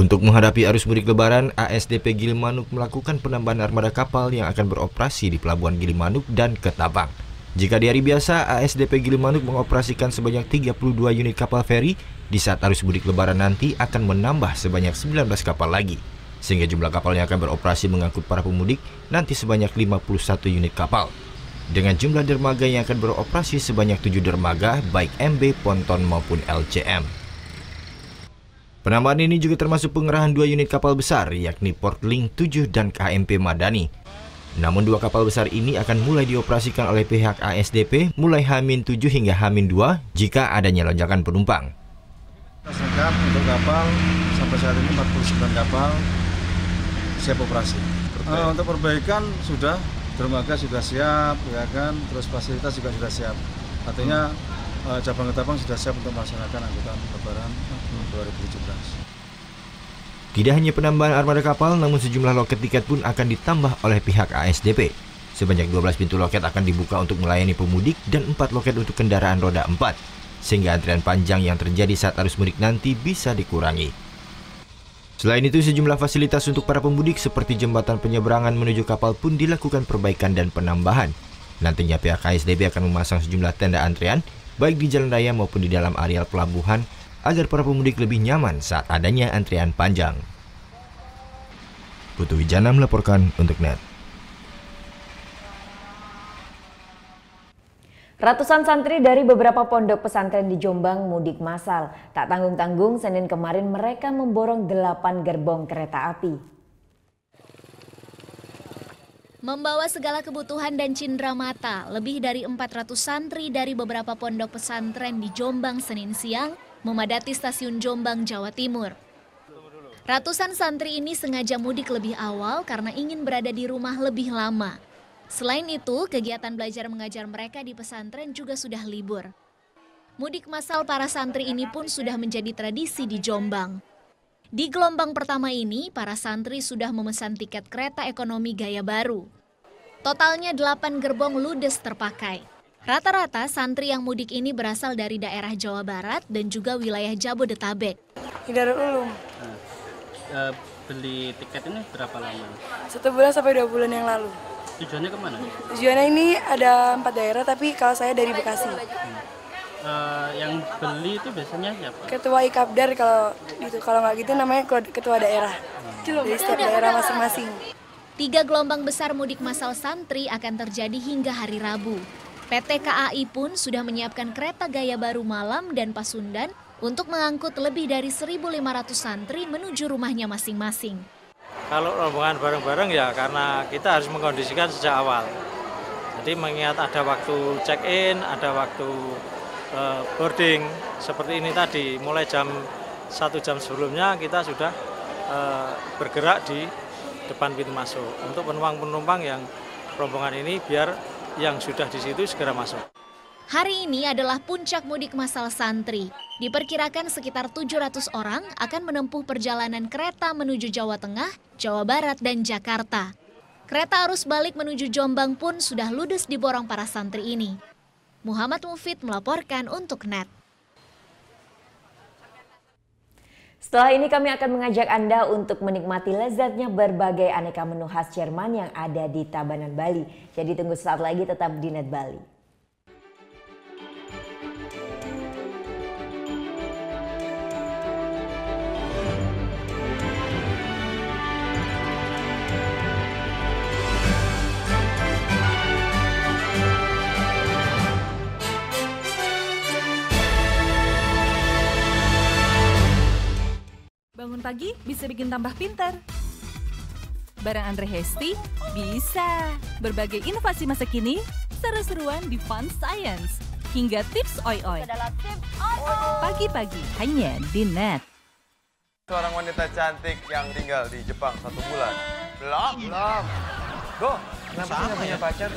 Untuk menghadapi arus mudik Lebaran, ASDP Gilimanuk melakukan penambahan armada kapal yang akan beroperasi di Pelabuhan Gilimanuk dan Ketapang. Jika di hari biasa, ASDP Gilimanuk mengoperasikan sebanyak 32 unit kapal feri, di saat arus mudik Lebaran nanti akan menambah sebanyak 19 kapal lagi. Sehingga jumlah kapal yang akan beroperasi mengangkut para pemudik nanti sebanyak 51 unit kapal. Dengan jumlah dermaga yang akan beroperasi sebanyak 7 dermaga, baik MB, ponton maupun LCM. Penambahan ini juga termasuk pengerahan 2 unit kapal besar, yakni Portlink 7 dan KMP Madani. Namun 2 kapal besar ini akan mulai dioperasikan oleh pihak ASDP mulai H-7 hingga H-2 jika adanya lonjakan penumpang. Lengkap untuk kapal, sampai saat ini 49 kapal siap operasi. Untuk perbaikan sudah, dermaga sudah siap, ya kan, terus fasilitas juga sudah siap. Artinya cabang Ketapang sudah siap untuk melaksanakan angkutan Lebaran 2017. Tidak hanya penambahan armada kapal, namun sejumlah loket tiket pun akan ditambah oleh pihak ASDP. Sebanyak 12 pintu loket akan dibuka untuk melayani pemudik dan 4 loket untuk kendaraan roda 4, sehingga antrian panjang yang terjadi saat arus mudik nanti bisa dikurangi. Selain itu, sejumlah fasilitas untuk para pemudik seperti jembatan penyeberangan menuju kapal pun dilakukan perbaikan dan penambahan. Nantinya pihak ASDP akan memasang sejumlah tenda antrian, baik di jalan raya maupun di dalam areal pelabuhan, agar para pemudik lebih nyaman saat adanya antrian panjang. Putu Wijana melaporkan untuk NET. Ratusan santri dari beberapa pondok pesantren di Jombang mudik massal. Tak tanggung-tanggung, Senin kemarin mereka memborong 8 gerbong kereta api. Membawa segala kebutuhan dan cindera mata, lebih dari 400 santri dari beberapa pondok pesantren di Jombang Senin siang memadati stasiun Jombang, Jawa Timur. Ratusan santri ini sengaja mudik lebih awal karena ingin berada di rumah lebih lama. Selain itu, kegiatan belajar mengajar mereka di pesantren juga sudah libur. Mudik massal para santri ini pun sudah menjadi tradisi di Jombang. Di gelombang pertama ini, para santri sudah memesan tiket kereta ekonomi gaya baru. Totalnya 8 gerbong ludes terpakai. Rata-rata santri yang mudik ini berasal dari daerah Jawa Barat dan juga wilayah Jabodetabek. Darul Ulum. Beli tiket ini berapa lama? 1 bulan sampai 2 bulan yang lalu. Tujuannya kemana? Tujuannya ini ada 4 daerah, tapi kalau saya dari Bekasi. Yang beli itu biasanya siapa? Ketua Ikabdar kalau nggak gitu namanya ketua daerah. Dari setiap daerah masing-masing. 3 gelombang besar mudik massal santri akan terjadi hingga hari Rabu. PT KAI pun sudah menyiapkan kereta gaya baru malam dan Pasundan untuk mengangkut lebih dari 1.500 santri menuju rumahnya masing-masing. Kalau rombongan bareng-bareng ya karena kita harus mengkondisikan sejak awal. Jadi mengingat ada waktu check-in, ada waktu boarding. Seperti ini tadi, mulai jam 1 jam sebelumnya kita sudah bergerak di depan pintu masuk. Untuk penumpang-penumpang yang rombongan ini biar yang sudah di situ segera masuk. Hari ini adalah puncak mudik massal santri. Diperkirakan sekitar 700 orang akan menempuh perjalanan kereta menuju Jawa Tengah, Jawa Barat, dan Jakarta. Kereta arus balik menuju Jombang pun sudah ludes diborong para santri ini. Muhammad Mufid melaporkan untuk NET. Setelah ini kami akan mengajak Anda untuk menikmati lezatnya berbagai aneka menu khas Jerman yang ada di Tabanan, Bali. Jadi tunggu sesaat lagi, tetap di NET Bali. Bangun pagi bisa bikin tambah pintar. Bareng Andre Hesti bisa. Berbagai inovasi masa kini, seru-seruan di Fun Science, hingga tips oi-oi. Pagi-pagi hanya di NET. Seorang wanita cantik yang tinggal di Jepang 1 bulan. Belum. Go, kenapa nggak punya pacar?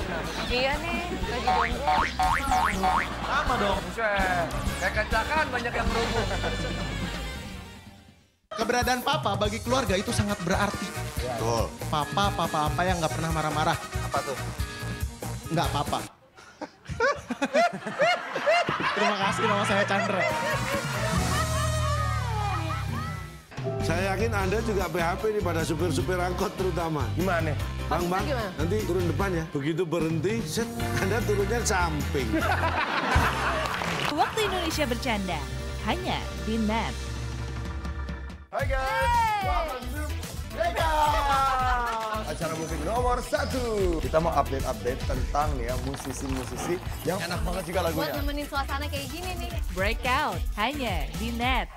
Iya nih, lagi jomblo. Sama dong. Buset, kayak kacakan banyak yang berhubung. Keberadaan papa bagi keluarga itu sangat berarti. Betul. Papa apa yang nggak pernah marah-marah. Apa tuh? Nggak apa-apa. Terima kasih, nama saya Chandra. Saya yakin Anda juga PHP nih pada supir-supir angkot terutama. Gimana? Bang, nanti turun depan ya. Begitu berhenti, set, Anda turunnya samping. Waktu Indonesia bercanda, hanya di NET. Hai guys, welcome to Vegas, acara musik nomor 1. Kita mau update tentang ya musisi-musisi yang enak banget juga lagunya. Buat nemenin suasana kayak gini nih. Breakout, hanya di NET.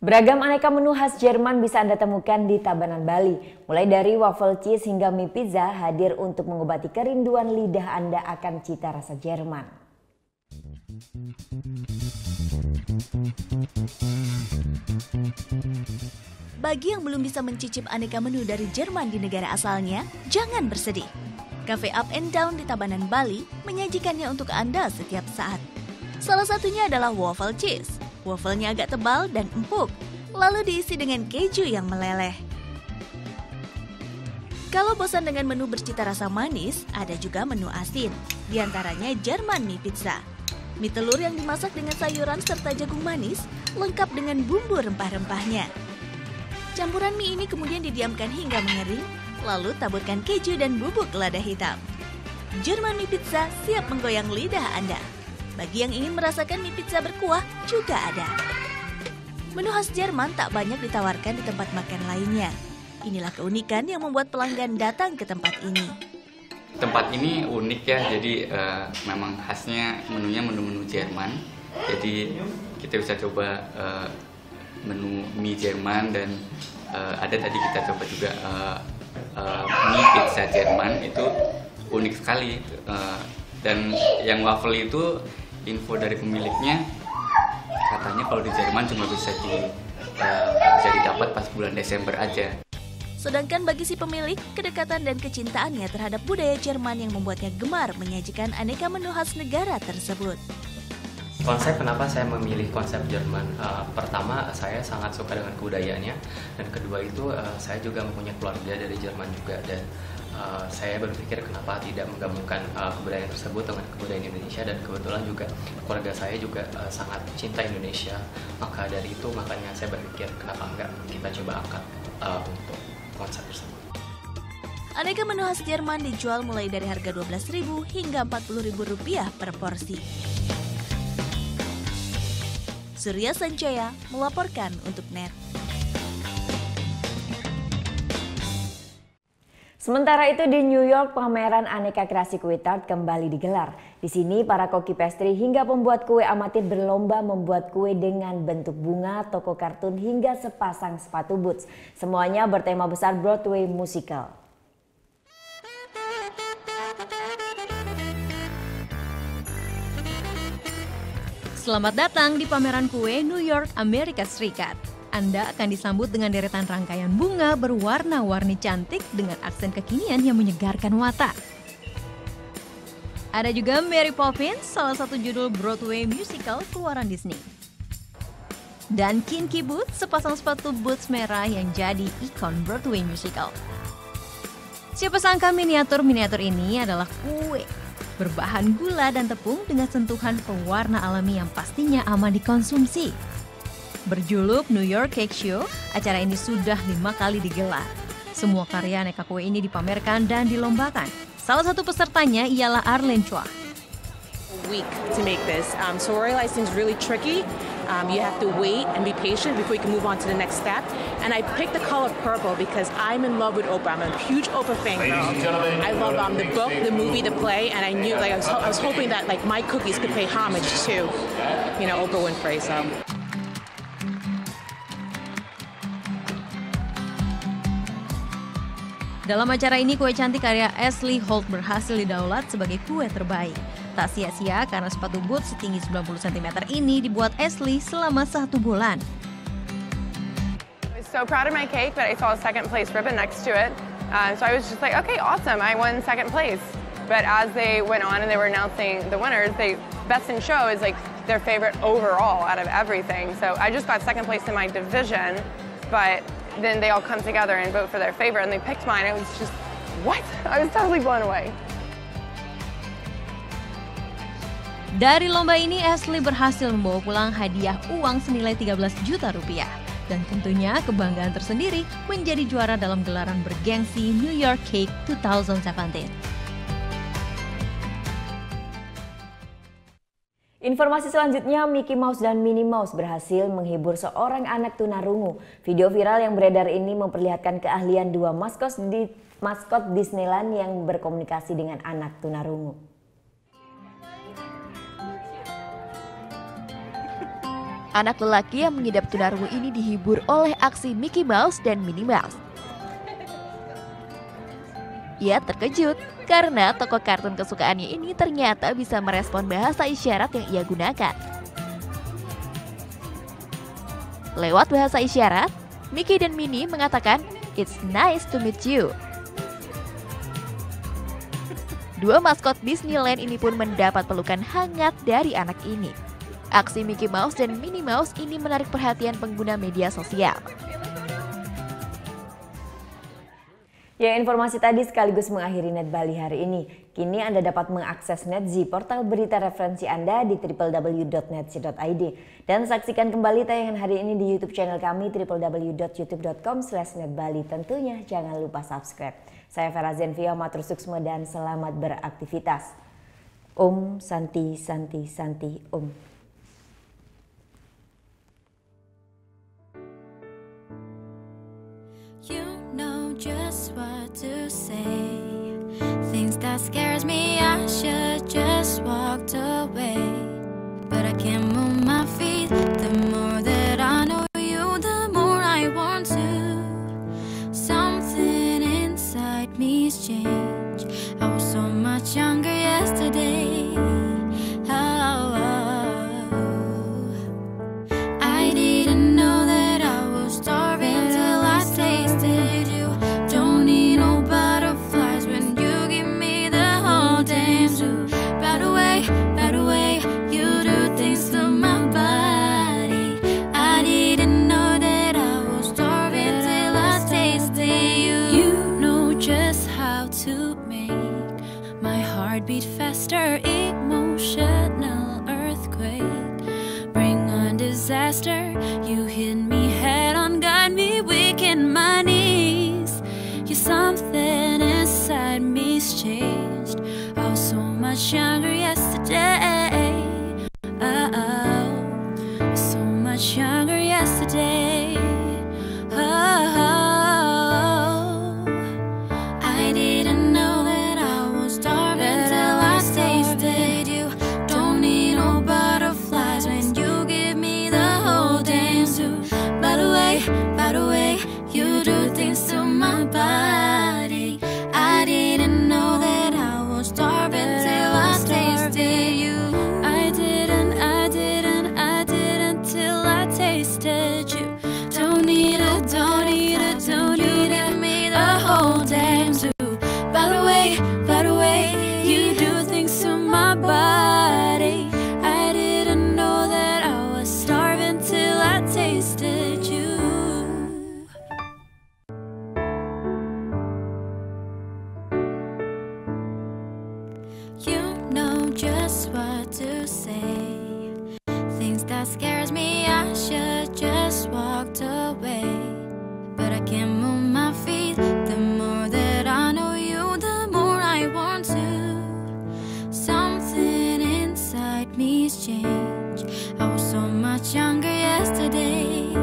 Beragam aneka menu khas Jerman bisa Anda temukan di Tabanan Bali. Mulai dari waffle cheese hingga mie pizza hadir untuk mengobati kerinduan lidah Anda akan cita rasa Jerman. Bagi yang belum bisa mencicip aneka menu dari Jerman di negara asalnya, jangan bersedih. Cafe Up and Down di Tabanan Bali menyajikannya untuk Anda setiap saat. Salah satunya adalah waffle cheese. Wafelnya agak tebal dan empuk, lalu diisi dengan keju yang meleleh. Kalau bosan dengan menu bercita rasa manis, ada juga menu asin, di antaranya Jerman mie pizza. Mie telur yang dimasak dengan sayuran serta jagung manis, lengkap dengan bumbu rempah-rempahnya. Campuran mie ini kemudian didiamkan hingga mengering, lalu taburkan keju dan bubuk lada hitam. Jerman mie pizza siap menggoyang lidah Anda. Bagi yang ingin merasakan mie pizza berkuah, juga ada. Menu khas Jerman tak banyak ditawarkan di tempat makan lainnya. Inilah keunikan yang membuat pelanggan datang ke tempat ini. Tempat ini unik ya, jadi memang khasnya menunya menu-menu Jerman. Jadi kita bisa coba menu mie Jerman dan ada tadi kita coba juga mie pizza Jerman, itu unik sekali. Dan yang waffle itu info dari pemiliknya katanya kalau di Jerman cuma bisa didapat pas bulan Desember aja. Sedangkan bagi si pemilik, kedekatan dan kecintaannya terhadap budaya Jerman yang membuatnya gemar menyajikan aneka menu khas negara tersebut. Konsep kenapa saya memilih konsep Jerman? Pertama, saya sangat suka dengan kebudayaannya, dan kedua itu saya juga mempunyai keluarga dari Jerman juga, dan saya berpikir kenapa tidak menggabungkan kebudayaan tersebut dengan kebudayaan Indonesia, dan kebetulan juga keluarga saya juga sangat cinta Indonesia. Maka dari itu makanya saya berpikir kenapa enggak kita coba angkat untuk konsep tersebut. Aneka menu khas Jerman dijual mulai dari harga Rp12.000 hingga Rp40.000 per porsi. Surya Sanjaya melaporkan untuk NET. Sementara itu di New York, pameran aneka kreasi kue tart kembali digelar. Di sini para koki pastry hingga pembuat kue amatir berlomba membuat kue dengan bentuk bunga, toko kartun hingga sepasang sepatu boots. Semuanya bertema besar Broadway musical. Selamat datang di pameran kue New York, Amerika Serikat. Anda akan disambut dengan deretan rangkaian bunga berwarna-warni cantik dengan aksen kekinian yang menyegarkan mata. Ada juga Mary Poppins, salah satu judul Broadway musical keluaran Disney. Dan Kinky Boots, sepasang sepatu boots merah yang jadi ikon Broadway musical. Siapa sangka miniatur-miniatur ini adalah kue berbahan gula dan tepung dengan sentuhan pewarna alami yang pastinya aman dikonsumsi. Berjuluk New York Cake Show, acara ini sudah 5 kali digelar. Semua karya aneka kue ini dipamerkan dan dilombakan. Salah satu pesertanya ialah Arlen Chua. Week to make this. So royalizing is really tricky. You have to wait and be patient before you can move on to the next step. And I picked the color purple because I'm in love with Oprah. I'm a huge Oprah fan girl. I love the book, the movie, the play, and I knew I was hoping that my cookies could pay homage to, Oprah Winfrey. So. Dalam acara ini, kue cantik karya Ashley Holt berhasil didaulat sebagai kue terbaik. Tak sia-sia karena sepatu boot setinggi 90 cm ini dibuat Ashley selama 1 bulan. I was so proud of my cake that I saw a second place ribbon next to it. So I was just like, okay, awesome, I won second place. But as they went on and they were announcing the winners, Best in Show is like their favorite overall out of everything. So I just got second place in my division, but then they all come together and vote for their favorite, and they picked mine. It was just, what? I was totally blown away. Dari lomba ini, Ashley berhasil membawa pulang hadiah uang senilai 13 juta rupiah. Dan tentunya kebanggaan tersendiri menjadi juara dalam gelaran bergengsi New York Cake 2017. Informasi selanjutnya, Mickey Mouse dan Minnie Mouse berhasil menghibur seorang anak tunarungu. Video viral yang beredar ini memperlihatkan keahlian dua maskot Disneyland yang berkomunikasi dengan anak tunarungu. Anak lelaki yang mengidap tunarungu ini dihibur oleh aksi Mickey Mouse dan Minnie Mouse. Ia terkejut karena tokoh kartun kesukaannya ini ternyata bisa merespon bahasa isyarat yang ia gunakan. Lewat bahasa isyarat, Mickey dan Minnie mengatakan, "It's nice to meet you." Dua maskot Disneyland ini pun mendapat pelukan hangat dari anak ini. Aksi Mickey Mouse dan Minnie Mouse ini menarik perhatian pengguna media sosial. Ya, informasi tadi sekaligus mengakhiri Net Bali hari ini. Kini Anda dapat mengakses NetZ, portal berita referensi Anda di www.netz.id. Dan saksikan kembali tayangan hari ini di YouTube channel kami www.youtube.com/netbali. Tentunya jangan lupa subscribe. Saya Vera Zenvia, matur suksma dan selamat beraktivitas. Om Santi Santi Santi Om. Just what to say. Things that scares me, I should just walked away. But I can't move my feet. The more that I know you, the more I want to. Something inside me's changed. I was so much younger yesterday. I didn't know that I was starving till I tasted you. Beat faster, emotional earthquake. Bring on disaster. You hit me head on, got me weak in my knees. You something inside me's changed. I was so much younger yesterday. So much younger yesterday. I didn't know that I was starving. By the way, you do things to my body. I didn't know that I was starving till I tasted you. I didn't till I tasted you. Don't need it, give me the whole damn zoo. By the way, you do things to my body. I didn't know that I was starving till I tasted you. Just what to say. Things that scares me, I should just walked away. But I can't move my feet. The more that I know you, the more I want to. Something inside me's changed. I was so much younger yesterday.